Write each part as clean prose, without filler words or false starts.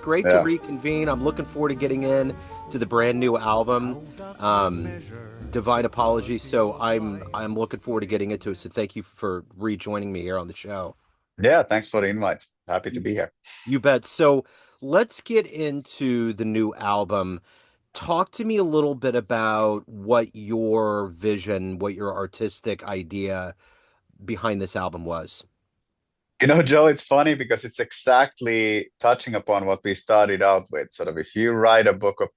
great to Yeah. reconvene. I'm looking forward to getting in to the brand new album, Divine Apology. So I'm looking forward to getting into it. So thank you for rejoining me here on the show. Yeah, thanks for the invite. Happy to You, be here. you bet. So let's get into the new album. Talk to me a little bit about what your vision, what your artistic idea behind this album was. Joe, it's funny because it's exactly touching upon what we started out with. Sort of, if you write a book of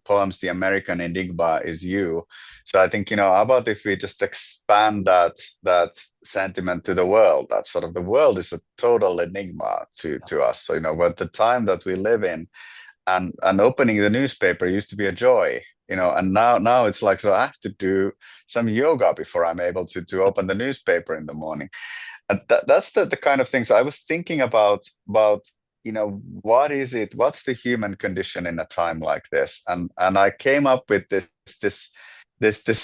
poems, the American enigma is you. So I think, how about if we just expand that sentiment to the world? That sort of the world is a total enigma to us. So, what the time that we live in, and opening the newspaper used to be a joy. And now it's like, so I have to do some yoga before I'm able to open the newspaper in the morning. And that's the kind of thing. So I was thinking about what is it? What's the human condition in a time like this? And I came up with this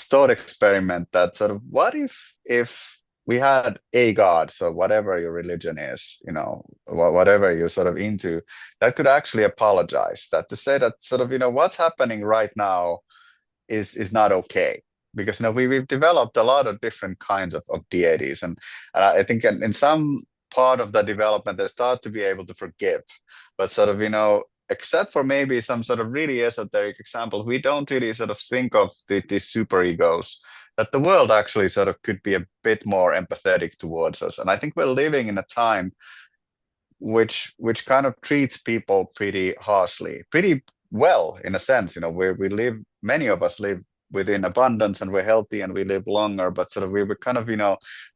thought experiment that sort of, what if we had a God, so whatever your religion is, whatever you're sort of into, that could actually apologize, that to say that sort of, what's happening right now is not okay, because we've developed a lot of different kinds of deities, and I think in some part of the development they start to be able to forgive, but sort of except for maybe some sort of really esoteric examples, we don't really sort of think of these super egos, that the world actually sort of could be a bit more empathetic towards us. And I think we're living in a time which kind of treats people pretty harshly, pretty well, in a sense. Where we live, many of us live within abundance and we're healthy and we live longer, but sort of we were kind of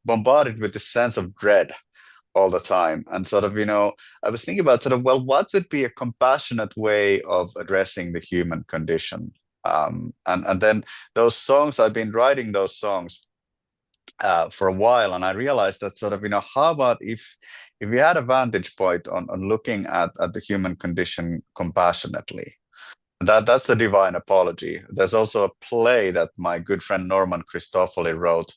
bombarded with this sense of dread all the time. And sort of I was thinking about sort of, well, what would be a compassionate way of addressing the human condition? And then those songs, I've been writing those songs for a while, and I realized that sort of how about if we had a vantage point on looking at the human condition compassionately. That's the Divine Apology. There's also a play that my good friend Norman Cristofoli wrote,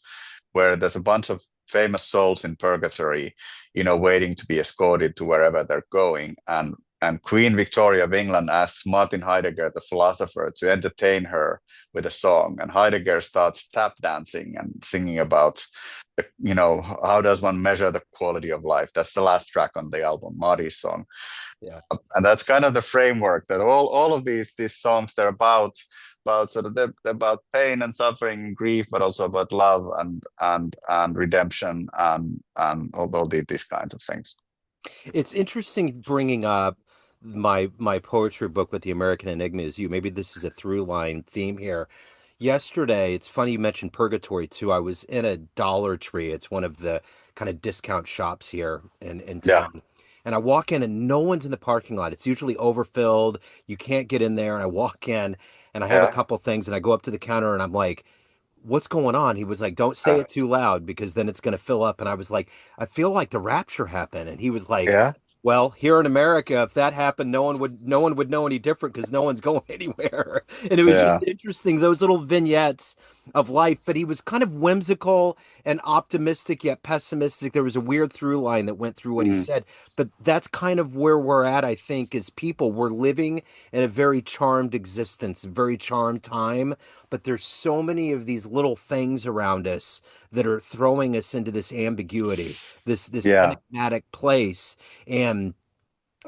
where there's a bunch of famous souls in purgatory, waiting to be escorted to wherever they're going. And Queen Victoria of England asks Martin Heidegger, the philosopher, to entertain her with a song. And Heidegger starts tap dancing and singing about, how does one measure the quality of life? That's the last track on the album, Marty's song. Yeah. And that's kind of the framework that all of these songs, they're about sort of they're about pain and suffering, grief, but also about love and redemption and all these kinds of things. It's interesting bringing up my poetry book with the American Enigma is you. Maybe this is a through line theme here. Yesterday, it's funny you mentioned Purgatory too. I was in a Dollar Tree. It's one of the kind of discount shops here in Yeah, town. And I walk in and no one's in the parking lot. It's usually overfilled. You can't get in there. And I walk in and I have a yeah. couple things and I go up to the counter and I'm like, what's going on? He was like, don't say it too loud because then it's going to fill up. And I was like, I feel like the rapture happened. And he was like, Yeah, well, here in America, if that happened, no one would know any different because no one's going anywhere. And it was just yeah, interesting, those little vignettes of life. But he was kind of whimsical and optimistic yet pessimistic. There was a weird through line that went through what he mm, said. But that's kind of where we're at, I think, as people. We're living in a very charmed existence, a very charmed time. But there's so many of these little things around us that are throwing us into this ambiguity, this yeah, enigmatic place. And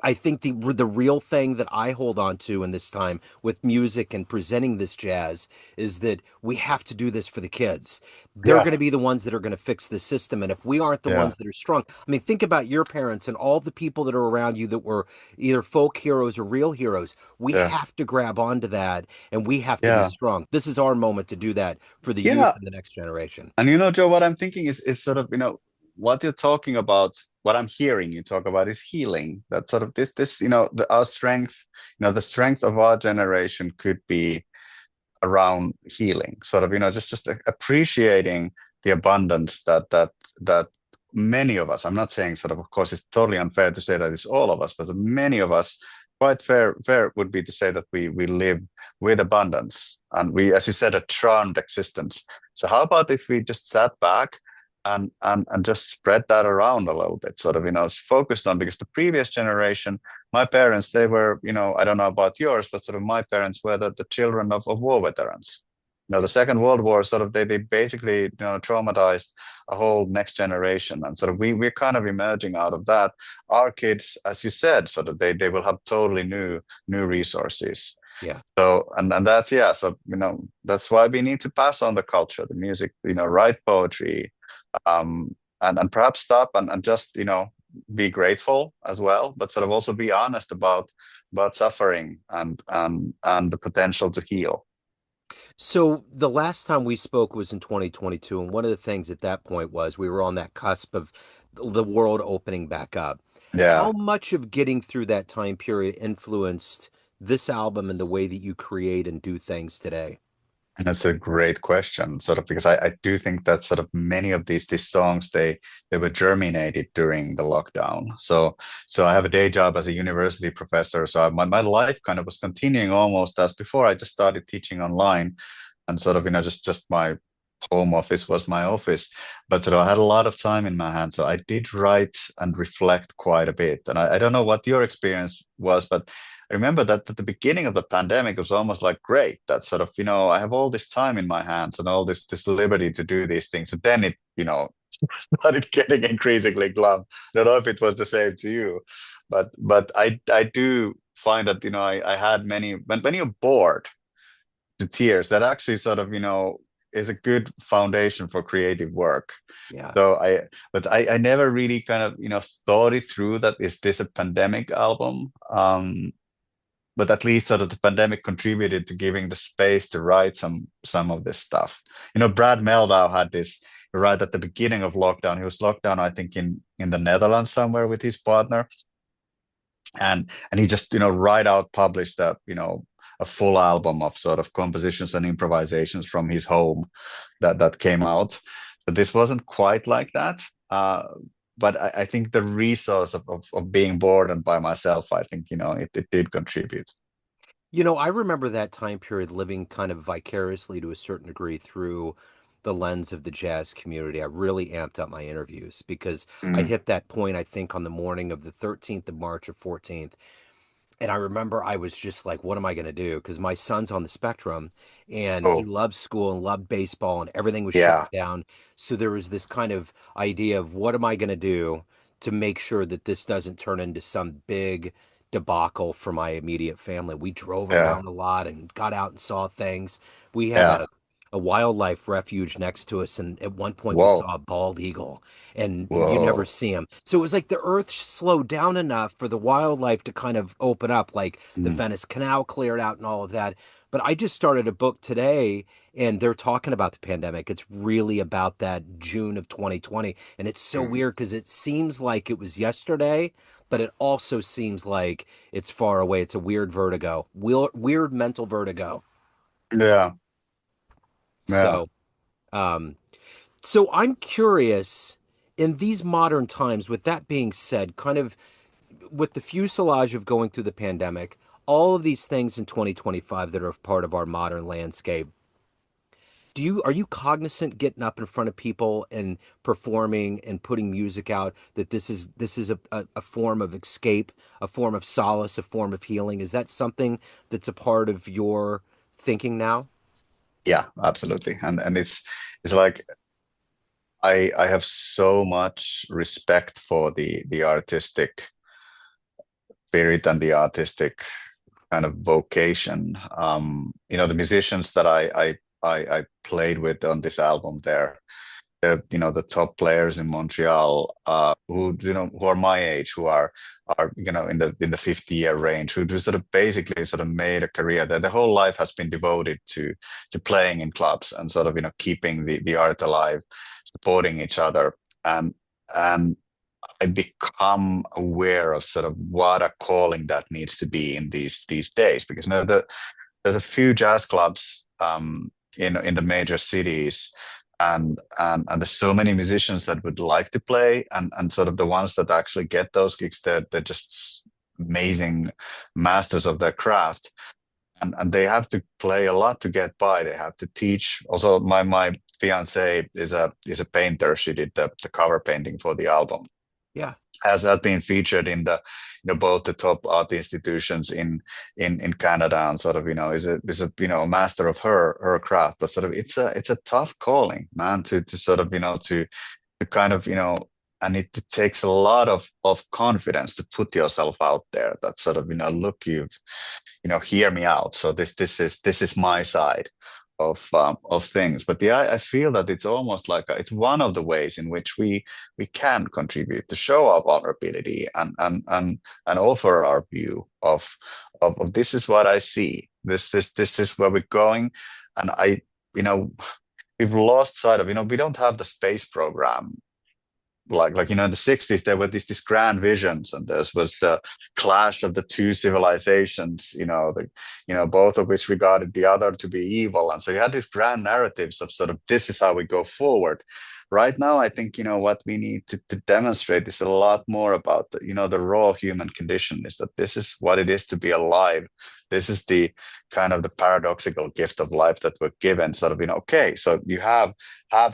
I think the real thing that I hold on to in this time with music and presenting this jazz is that we have to do this for the kids. They're yeah, going to be the ones that are going to fix the system. And if we aren't the yeah, ones that are strong, I mean, think about your parents and all the people that are around you that were either folk heroes or real heroes. We yeah, have to grab onto that and we have to be yeah, strong. This is our moment to do that for the youth yeah. and the next generation. And Joe, what I'm thinking is sort of, what you're talking about, what I'm hearing you talk about is healing. That sort of this, our strength, the strength of our generation could be around healing, sort of, just appreciating the abundance that many of us, I'm not saying sort of course, it's totally unfair to say that it's all of us, but many of us, quite fair would be to say that we live with abundance and we, as you said, a charmed existence. So how about if we just sat back and just spread that around a little bit, sort of, focused on, because the previous generation my parents, they were, I don't know about yours, but sort of my parents were the children of war veterans. The Yeah. Second World War, sort of they basically, traumatized a whole next generation. And sort of we're kind of emerging out of that. Our kids, as you said, sort of they will have totally new resources. Yeah. So and that's yeah, so that's why we need to pass on the culture, the music, write poetry, and perhaps stop and just be grateful as well, but sort of also be honest about suffering and the potential to heal. So the last time we spoke was in 2022, and one of the things at that point was we were on that cusp of the world opening back up. How Yeah. much of getting through that time period influenced this album and the way that you create and do things today? That's a great question, sort of because I do think that sort of many of these songs they were germinated during the lockdown. So I have a day job as a university professor, so my life kind of was continuing almost as before. I just started teaching online, and sort of just my home office was my office, but I had a lot of time in my hands, so I did write and reflect quite a bit. And I don't know what your experience was, but I remember that at the beginning of the pandemic it was almost like great that sort of I have all this time in my hands and all this liberty to do these things, and then it started getting increasingly glum. I don't know if it was the same to you, but I do find that I had many when you're bored to tears, that actually sort of is a good foundation for creative work. Yeah. But I never really kind of thought it through, that is this a pandemic album. But at least sort of the pandemic contributed to giving the space to write some of this stuff. Brad Meldau had this right at the beginning of lockdown. He was locked down, I think, in the Netherlands somewhere with his partner, and he just right out published a full album of sort of compositions and improvisations from his home that came out. But this wasn't quite like that. But I think the resource of being bored and by myself, I think it did contribute. I remember that time period living kind of vicariously to a certain degree through the lens of the jazz community. I really amped up my interviews because I Mm. hit that point, I think, on the morning of the 13th of March or 14th. And I remember I was just like, what am I going to do? Because my son's on the spectrum and he Oh, loved school and loved baseball and everything was shut yeah, down. So there was this kind of idea of what am I going to do to make sure that this doesn't turn into some big debacle for my immediate family. We drove yeah, around a lot and got out and saw things. We had yeah. a wildlife refuge next to us, and at one point we Whoa, saw a bald eagle, and you never whoa. see them. So it was like the earth slowed down enough for the wildlife to kind of open up, like the Mm. Venice Canal cleared out and all of that. But I just started a book today, and they're talking about the pandemic. It's really about that June of 2020. And it's so Mm. weird because it seems like it was yesterday, but it also seems like it's far away. It's a weird vertigo, weird mental vertigo. Yeah, yeah, So, um, so I'm curious in these modern times, with that being said, kind of with the fuselage of going through the pandemic, all of these things in 2025 that are part of our modern landscape, are you cognizant getting up in front of people and performing and putting music out that this is a form of escape, a form of solace, a form of healing? Is that something that's a part of your thinking now? yeah, absolutely. And it's like I have so much respect for the artistic spirit and the artistic kind of vocation. The musicians that I played with on this album, they're the top players in Montreal, who are my age, who are in the 50-year range, who just sort of basically sort of made a career that the whole life has been devoted to playing in clubs and sort of keeping the art alive, supporting each other. And I become aware of sort of what a calling that needs to be in these days, because there's a few jazz clubs in the major cities, and there's so many musicians that would like to play, and sort of the ones that actually get those gigs, they're just amazing masters of their craft, and they have to play a lot to get by. They have to teach. Also, my fiance is a painter. She did the cover painting for the album, Yeah. has been featured in the both the top art institutions in Canada, and sort of is a master of her craft. But sort of it's a tough calling, man, to sort of to kind of and it takes a lot of confidence to put yourself out there. That sort of look, hear me out. So this is my side of things. But yeah, I feel that it's almost like it's one of the ways in which we can contribute to show our vulnerability and offer our view of this is what I see. This is where we're going, and you know we've lost sight of we don't have the space program like in the 60s there were these grand visions, and there was the clash of the two civilizations, both of which regarded the other to be evil, and so you had these grand narratives of sort of this is how we go forward. Right now I think what we need to demonstrate is a lot more about the raw human condition, is that this is what it is to be alive. This is the kind of the paradoxical gift of life that we're given, sort of okay, so you have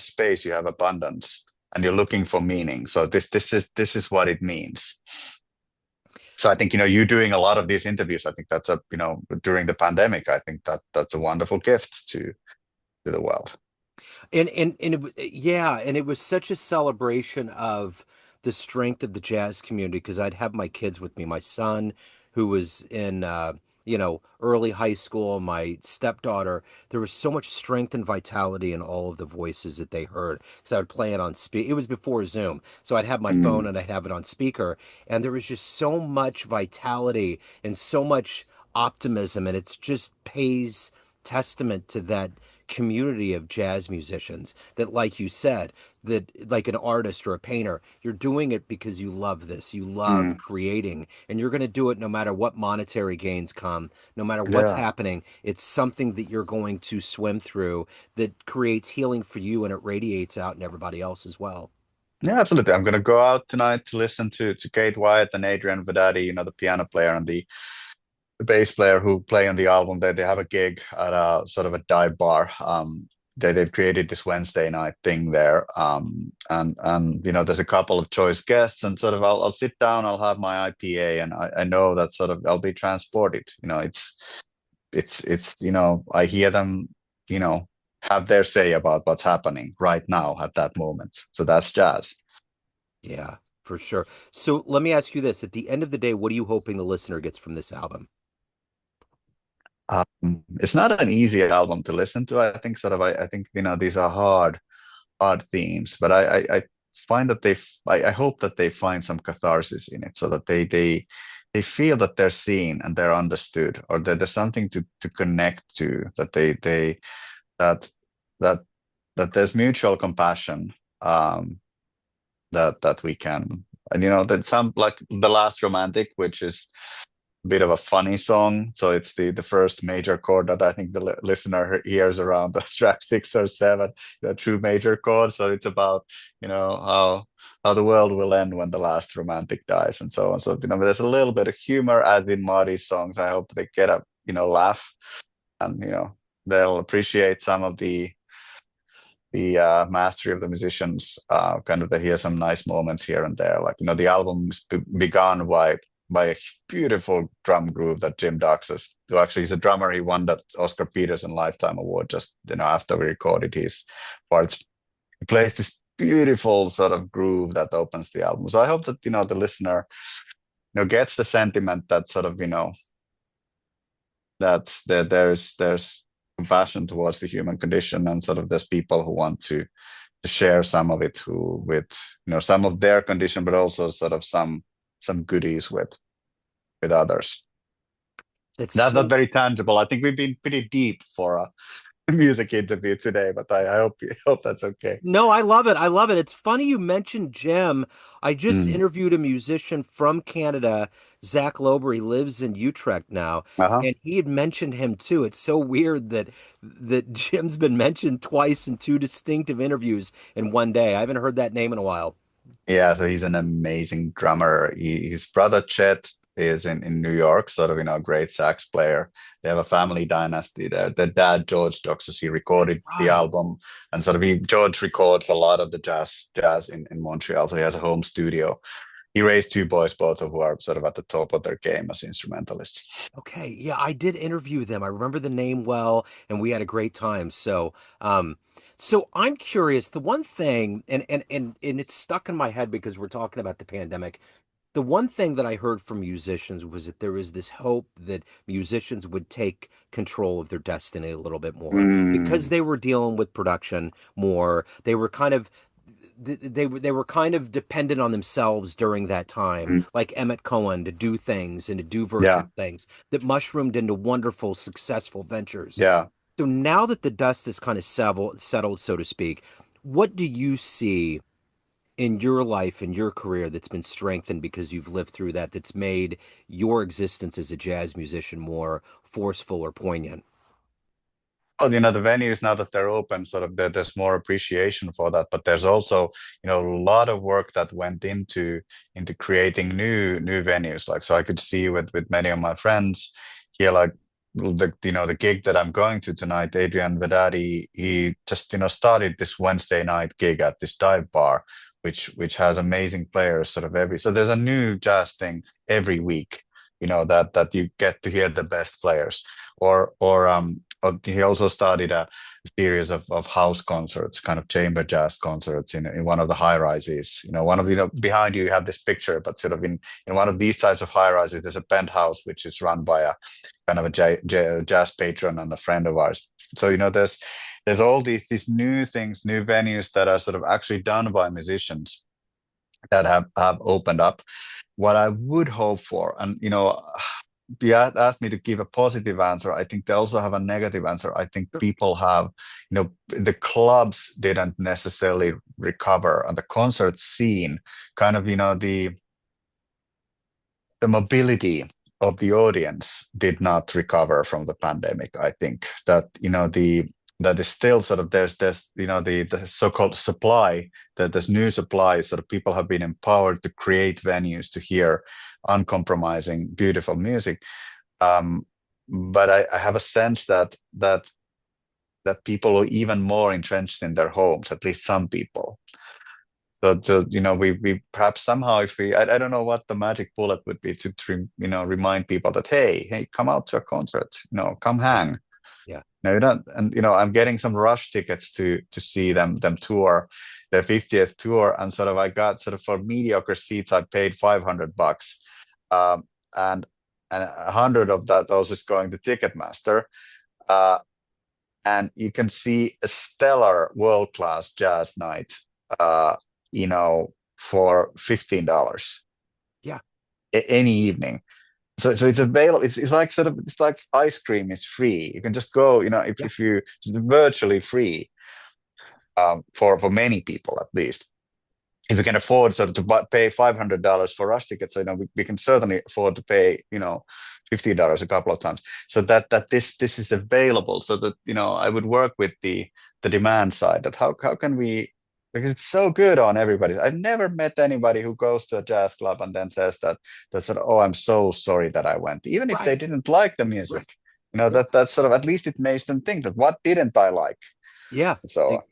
space, you have abundance, and you're looking for meaning. So this is what it means. So I think you doing a lot of these interviews. I think that's during the pandemic. I think that's a wonderful gift to the world. Yeah, and it was such a celebration of the strength of the jazz community because I'd have my kids with me, my son who was in early high school, my stepdaughter. There was so much strength and vitality in all of the voices that they heard because I would play it on speak. It was before Zoom, so I'd have my phone Mm, and I'd have it on speaker, and there was just so much vitality and so much optimism, and it's just pays testament to that community of jazz musicians that, like you said, that like an artist or a painter, you're doing it because you love this, you love mm, creating, and you're going to do it no matter what monetary gains come, no matter what's yeah. happening. It's something that you're going to swim through that creates healing for you, and it radiates out in everybody else as well. Yeah, absolutely. I'm going to go out tonight to listen to Kate Wyatt and Adrian Vedati, the piano player and the bass player who play on the album. They have a gig at a sort of a dive bar. They've created this Wednesday night thing there. And there's a couple of choice guests, and sort of I'll sit down, I'll have my IPA, and I know that sort of I'll be transported. It's I hear them, you know, have their say about what's happening right now at that moment. So that's jazz. Yeah, for sure. So let me ask you this: at the end of the day, what are you hoping the listener gets from this album? It's not an easy album to listen to. I think sort of I think these are hard themes, but I find that I hope that they find some catharsis in it, so that they feel that they're seen and they're understood, or that there's something to connect to, that that that that there's mutual compassion, that we can, and that some, like the last romantic, which is bit of a funny song. So it's the first major chord that I think the listener hears around the track 6 or 7, the true major chord. So it's about how the world will end when the last romantic dies, and so on. So there's a little bit of humor as in Marty's songs. I hope they get a laugh, and they'll appreciate some of the mastery of the musicians. Kind of they hear some nice moments here and there. Like the album's begun by a beautiful drum groove that Jim Doxas, who actually is a drummer, he won that Oscar Peterson Lifetime Award just after we recorded his parts. He plays this beautiful sort of groove that opens the album. So I hope that the listener gets the sentiment that sort of that there's compassion towards the human condition, and sort of there's people who want to share some of it with some of their condition, but also sort of some goodies with others. That's That's not so very tangible. I think we've been pretty deep for a music interview today, but I hope that's okay. No, I love it. I love it. It's funny you mentioned Jim. I just Mm. interviewed a musician from Canada, Zach Lober. He lives in Utrecht now, Uh-huh. and he had mentioned him too. It's so weird that Jim's been mentioned twice in two distinctive interviews in one day. I haven't heard that name in a while. Yeah, so he's an amazing drummer. His brother Chet is in New York, sort of a great sax player. They have a family dynasty there. Their dad George Doxas, he That's recorded the right. album, and sort of George records a lot of the jazz in Montreal. So he has a home studio. He raised two boys, both of who are sort of at the top of their game as instrumentalists. Okay, yeah, I did interview them. I remember the name well, and we had a great time. So I'm curious. The one thing, and it's stuck in my head because we're talking about the pandemic. The one thing that I heard from musicians was that there was this hope that musicians would take control of their destiny a little bit more because Mm, they were dealing with production more. They were kind of they were kind of dependent on themselves during that time, mm, like Emmett Cohen to do things and to do yeah, virtual things that mushroomed into wonderful, successful ventures. yeah. So now that the dust is kind of settled, so to speak, what do you see in your life and your career that's been strengthened because you've lived through that, that's made your existence as a jazz musician more forceful or poignant? Well, the venues now that they're open, sort of there's more appreciation for that. But there's also, a lot of work that went into creating new venues. Like, so I could see with many of my friends here, like the gig that I'm going to tonight, Adrian Vedati, he just started this Wednesday night gig at this dive bar, which has amazing players sort of every. So there's a new jazz thing every week. That you get to hear the best players, or he also started a series of house concerts, kind of chamber jazz concerts in one of the high rises. One of behind you have this picture, but sort of in one of these types of high rises, there's a penthouse which is run by a kind of a jazz patron and a friend of ours. So there's all these new things, new venues that are sort of actually done by musicians that have opened up. What I would hope for, and you asked me to give a positive answer. I think they also have a negative answer. I think people have, the clubs didn't necessarily recover, and the concert scene, kind of, the mobility of the audience did not recover from the pandemic. I think that the that is still sort of there's the so-called supply, that there's new supply, sort of people have been empowered to create venues to hear uncompromising beautiful music. But I have a sense that people are even more entrenched in their homes, at least some people. So we perhaps somehow, if I don't know what the magic bullet would be to remind people that hey, come out to a concert, come Yeah, hang. yeah, No, you don't, and I'm getting some rush tickets to see them tour their 50th tour, and sort of I got sort of for mediocre seats I paid $500, um, and 100 of that those is going to Ticketmaster, uh, and you can see a stellar world-class jazz night, uh, for $15 yeah, any evening. So it's available. It's like sort of it's like ice cream is free. You can just go, yeah, if you it's virtually free, for many people at least. If we can afford sort of to pay $500 for rush tickets, so we can certainly afford to pay $50 a couple of times. So that this is available, so that I would work with the demand side. That how can we, because it's so good on everybody. I've never met anybody who goes to a jazz club and then says that sort of, oh, I'm so sorry that I went, even if they right, didn't like the right. music. Yeah, That sort of, at least it makes them think that what didn't I like? yeah. So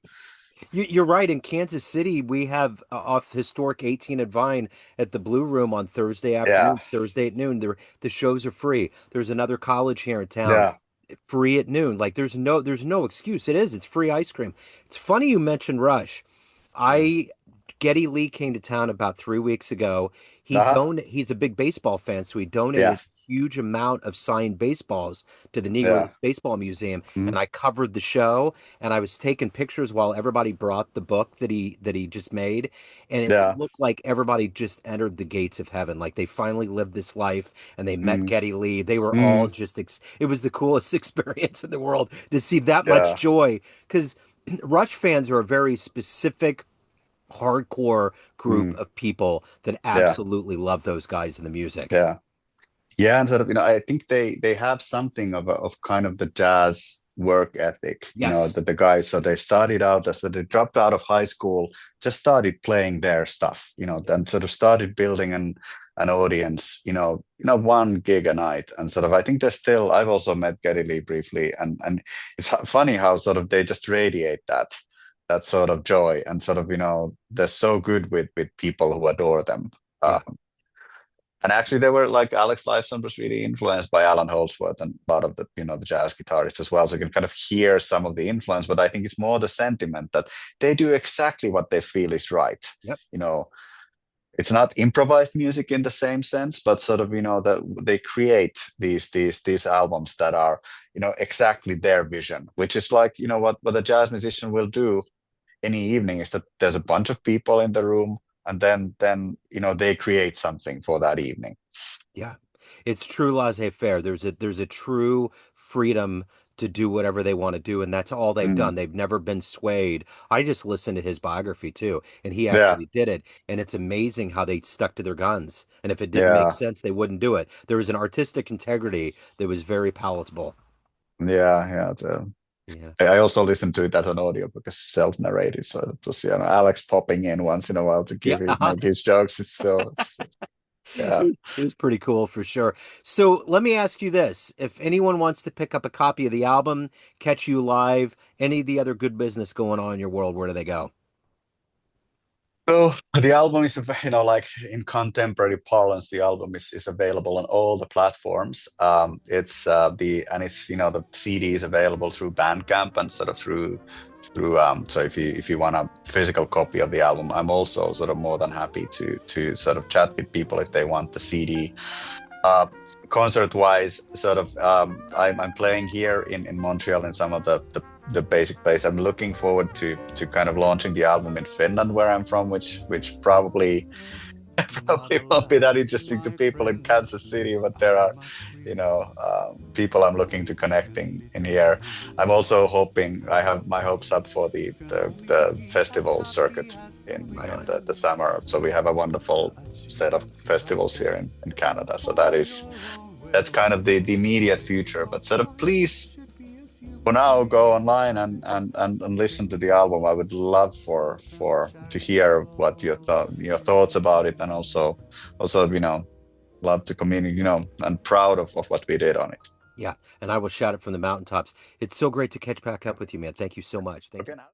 You're right. In Kansas City, we have off historic 18 at Vine at the Blue Room on Thursday yeah, afternoon, Thursday at noon. The shows are free. There's another college here in town, yeah, free at noon. Like there's no excuse. It's free ice cream. It's funny you mentioned Rush. mm. I Geddy Lee came to town about 3 weeks ago. Uh-huh. He's a big baseball fan, so he donated Yeah, a huge amount of signed baseballs to the Negro yeah. Leagues Baseball Museum, and Mm. I covered the show, and I was taking pictures while everybody brought the book that he just made, and it Yeah. looked like everybody just entered the gates of heaven, like they finally lived this life and they met Mm. Geddy Lee. They were all Mm. just it was the coolest experience in the world to see that much Yeah. joy because Rush fans are a very specific hardcore group Mm. of people that Yeah. absolutely love those guys in the music. Yeah. Yeah. And sort of, I think they have something of kind of the jazz work ethic, Yes. that the guys, so they started out as, so they dropped out of high school, just started playing their stuff, then sort of started building an audience, one gig a night. And sort of, I think there's still, I've also met Geddy Lee briefly, and it's funny how sort of they just radiate that sort of joy, and sort of, they're so good with people who adore them. Um, Yeah. and actually, they were like Alex Lifeson was really influenced by Alan Holdsworth and a lot of the the jazz guitarists as well. So you can kind of hear some of the influence, but I think it's more the sentiment that they do exactly what they feel is right. Yep. You know, it's not improvised music in the same sense, but sort of that they create these albums that are exactly their vision, which is like what a jazz musician will do any evening is that there's a bunch of people in the room, and then they create something for that evening. Yeah. It's true laissez-faire. There's a true freedom to do whatever they want to do, and that's all they've Mm, done. They've never been swayed. I just listened to his biography too, and he yeah, actually did it. And it's amazing how they stuck to their guns. And if it didn't make yeah, sense, they wouldn't do it. There was an artistic integrity that was very palatable. yeah. Yeah. I also listened to it as an audio because it's self-narrated, so it was Alex popping in once in a while to Yeah. make his jokes. Yeah. It was pretty cool for sure. So let me ask you this. If anyone wants to pick up a copy of the album, catch you live, any of the other good business going on in your world, where do they go? So the album is, like in contemporary parlance, the album is available on all the platforms. The CD is available through Bandcamp and sort of through so if you want a physical copy of the album, I'm also sort of more than happy to sort of chat with people if they want the CD. Uh, Concert wise, sort of I'm playing here in Montreal in some of the basic place. I'm looking forward to kind of launching the album in Finland, where I'm from, which probably probably won't be that interesting to people in Kansas City, but there are, people I'm looking to connecting in here. I'm also hoping I have my hopes up for the festival circuit Right in on. the summer. So we have a wonderful set of festivals here in Canada. So that's kind of the immediate future. But sort of please for now go online and listen to the album. I would love for to hear what your thoughts about it, and also love to communicate, and proud of what we did on it. Yeah, and I will shout it from the mountaintops. It's so great to catch back up with you, man. Thank you so much. Thank Okay, you. now.